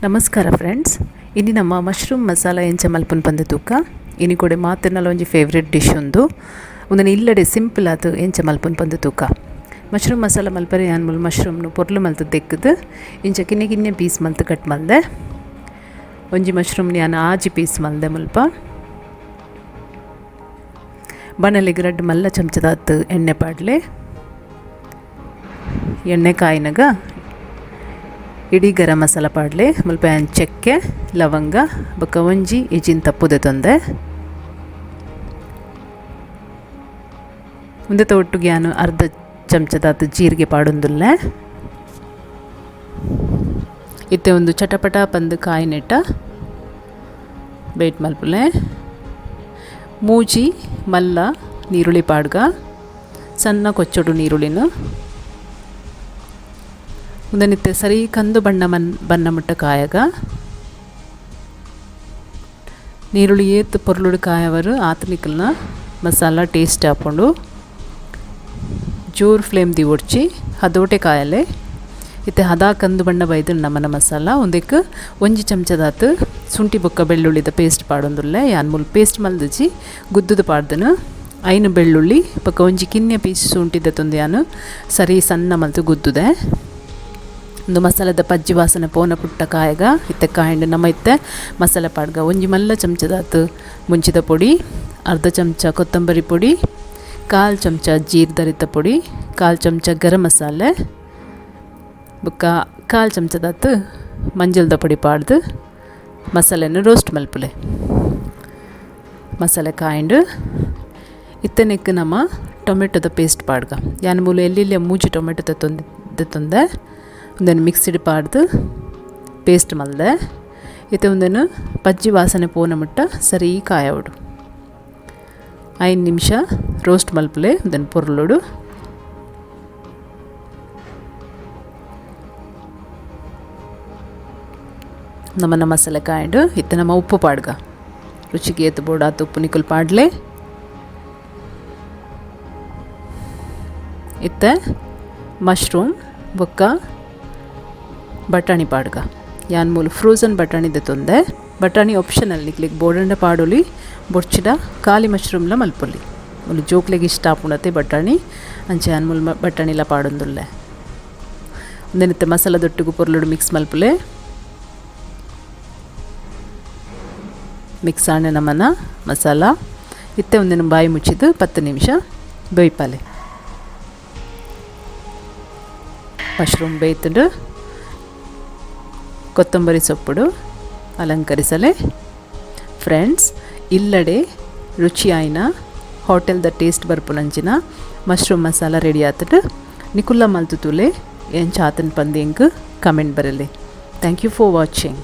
ನಮಸ್ಕಾರ ಫ್ರೆಂಡ್ಸ್, ಇನ್ನು ನಮ್ಮ ಮಶ್ರೂಮ್ ಮಸಾಲ ಎಂಚ ಮಲ್ಪುನ ಪಂದ ತೂಕ ಇನಿ ಕೂಡ ಮಾತಿನಲ್ಲ ಒಂಜಿ ಫೇವ್ರೆಟ್ ಡಿಶ್ ಒಂದನ್ನು ಇಲ್ಲಡೆ ಸಿಂಪಲ್ ಆತು ಎಂಚ ಮಲ್ಪುನ ಪಂದ ತೂಕ. ಮಶ್ರೂಮ್ ಮಸಾಲ ಮಲ್ಪರೆ ಯಾನ್ ಮುಲ್ ಮಶ್ರೂಮ್ನು ಪೊರ್ಲು ಮಲ್ತು ತೆಕ್ಕದು ಇಂಚ ಕಿನ್ನೆ ಕಿನ್ನೆ ಪೀಸ್ ಮಲ್ತು ಕಟ್ ಮಲ್ದೆ. ಒಂಜಿ ಮಶ್ರೂಮ್ನ ಯಾನ್ ಆಜಿ ಪೀಸ್ ಮಲ್ದೆ ಮುಲ್ಪ. ಬಣಲೆಗ್ ರಡ್ಡ್ ಮಲ್ಲ ಚಮಚದಾತು ಎಣ್ಣೆ ಪಾಡ್ಲೆ. ಎಣ್ಣೆ ಕಾಯಿನಾಗ ಇಡೀ ಗರಂ ಮಸಾಲ ಪಾಡ್ಲೆ ಮುಲ್ಪ ಚಕ್ಕೆ ಲವಂಗ ಬೊಕ್ಕ ಒಂಜಿ ಇಜಿನ್ ತಪ್ಪುದೆ ತೊಂದೆ. ಮುಂದೆ ಒಟ್ಟಿಗೆ ನಾನು ಅರ್ಧ ಚಮಚದಾತು ಜೀರಿಗೆ ಪಾಡೊಂದುಲ್ಲೆ. ಇತ್ತೆ ಒಂದು ಚಟಪಟ ಪಂದು ಕಾಯಿ ನೆಟ್ಟ ಬೇಟ್ ಮಲ್ಪುಲೆ. ಮೂಜಿ ಮಲ್ಲ ನೀರುಳ್ಳಿ ಪಾಡ್ಗ ಸಣ್ಣ ಕೊಚ್ಚೊಡು ನೀರುಳ್ಳಿನ ಉದನಿತ್ತೆ ಸರಿ ಕಂದು ಬಣ್ಣ ಮುಟ್ಟ ಕಾಯಗ ನೀರುಳ್ಳಿ ಏತ್ ಪೊರ್ಲುಡು ಕಾಯವರು ಆತನಿಕಲ್ನ ಮಸಾಲ ಟೇಸ್ಟ್ ಹಾಕೊಂಡು ಜೋರು ಫ್ಲೇಮ್ ದಿ ಒಡ್ಚಿ ಹದೋಟೆ ಕಾಯಲೆ ಇತ್ತೆ ಹದ ಕಂದು ಬಣ್ಣ ಬೈದು ನಮ್ಮನ ಮಸಾಲ ಒಂದಕ್ಕೆ ಒಂಜಿ ಚಮಚದಾತು ಶುಂಠಿ ಬೊಕ್ಕ ಬೆಳ್ಳುಳ್ಳಿದ ಪೇಸ್ಟ್ ಪಾಡೊಂದುಲ್ಲೆ. ಯಾನ್ ಮುಲ್ ಪೇಸ್ಟ್ ಮಲ್ದಿಜಿ ಗುದ್ದುದು ಪಾಡ್ದನು ಐನು ಬೆಳ್ಳುಳ್ಳಿ ಬೊಕ್ಕ ಒಂಜಿ ಕಿನ್ನೆ ಪೀಸ್ ಶುಂಠಿದ ತೊಂದು ಯಾನು ಸರಿ ಸಣ್ಣ ಮಲ್ತು ಗುದ್ದುದೆ. ಒಂದು ಮಸಾಲದ ಪಜ್ಜಿ ವಾಸನೆ ಪೋನ ಪುಟ್ಟ ಕಾಯಗ ಇತ್ತೆ ಕಾಯಿಂಡು ನಮ್ಮ ಇತ್ತೆ ಮಸಾಲೆ ಪಾಡ್ಗ ಒಂಜಿ ಮಲ್ಲ ಚಮಚದಾತು ಮುಂಚಿದ ಪೊಡಿ, ಅರ್ಧ ಚಮಚ ಕೊತ್ತಂಬರಿ ಪೊಡಿ, ಕಾಲು ಚಮಚ ಜೀರ್ದರಿತ ಪೊಡಿ, ಕಾಲು ಚಮಚ ಗರಂ ಮಸಾಲೆ ಬೊಕ್ಕ ಕಾಲು ಚಮಚದಾತು ಮಂಜಲ್ದ ಪೊಡಿ ಪಾಡ್ದು ಮಸಾಲೆನ ರೋಸ್ಟ್ ಮಲ್ಪುಲೆ. ಮಸಾಲೆ ಕಾಯಿಂಡು ಇತ್ತೆ ನೆಕ್ ನಮ್ಮ ಟೊಮೆಟೊದ ಪೇಸ್ಟ್ ಪಾಡ್ಗ ಯಾನ್ ಮೂಲ ಎಲ್ಲಿಲ್ಲ ಮೂಜಿ ಟೊಮೆಟೊದ ತೊಂದೆ ಒಂದನ್ನು ಮಿಕ್ಸಿಡ್ ಪಾಡ್ದು ಪೇಸ್ಟ್ ಮಲ್ದೆ. ಇತ್ತೆ ಒಂದನ್ನು ಪಜ್ಜಿ ವಾಸನೆ ಪೋನ ಮುಟ್ಟ ಸರಿ ಕಾಯವುಡು 5 ನಿಮಿಷ ರೋಸ್ಟ್ ಮಲ್ಪಲೆ. ಒಂದನ್ನು ಪೊರ್ಲುಡು ನಮ್ಮನ ಮಸಾಲೆ ಕಾಯಿಂಡು ಇತ್ತೆ ನಮ್ಮ ಉಪ್ಪು ಪಾಡ್ಗ ರುಚಿಗೆ ಏತು ಬೋಡಾತು ಉಪ್ಪು ನಿಕುಲ್ ಪಾಡ್ಲೆ. ಇತ್ತೆ ಮಶ್ರೂಮ್ ಬೊಕ್ಕ ಬಟಾಣಿ ಪಾಡ್ಗ ಯಾನ್ ಮೂಲು ಫ್ರೋಝನ್ ಬಟಾಣಿದ ತೊಂದೆ. ಬಟಾಣಿ ಆಪ್ಷನಲ್ ನಿಕ್ಲಿಗೆ ಬೋಡಂಡ ಪಾಡೊಲಿ ಬೊಡ್ಚಿಡ ಖಾಲಿ ಮಶ್ರೂಮ್ಲ ಮಲ್ಪೊಲಿ ಮೂಲು ಜೋಕ್ಲೆಗೆ ಇಷ್ಟ ಆಪುಣತೆ ಬಟಾಣಿ ಅಂಚೆ ಯಾನ್ ಮೂಲು ಬಟಾಣಿಲ ಪಾಡೊಂದುಲ್ಲೆ. ಒಂದೆನಿತ್ತೆ ಮಸಾಲದೊಟ್ಟಿಗೂ ಪೊರ್ಲುಡು ಮಿಕ್ಸ್ ಮಲ್ಪುಲೆ. ಮಿಕ್ಸ್ ಆಣೆ ನಮ್ಮನ ಮಸಾಲ ಇತ್ತೆ ಒಂದಿನ ಬಾಯಿ ಮುಚ್ಚಿದ್ದು 10 ನಿಮಿಷ ಬೇಯ್ಪಾಲೆ. ಮಶ್ರೂಮ್ ಬೇಯ್ತುಂಡು ಕೊತ್ತಂಬರಿ ಸೊಪ್ಪುಡು ಅಲಂಕರಿಸಲೆ. ಫ್ರೆಂಡ್ಸ್, ಇಲ್ಲಡೆ ರುಚಿ ಆಯ್ನ ಹೋಟೆಲ್ದ ಟೇಸ್ಟ್ ಬರ್ಪುನಂಚಿನ ಮಶ್ರೂಮ್ ಮಸಾಲ ರೆಡಿ ಆತುಂಡು. ನಿಕುಲ್ಲ ಮಲ್ತು ತೂಲೆ ಎಂಚ ಆತನ ಪಂದಿ ಕಮೆಂಟ್ ಬರಲಿ. Thank you for watching.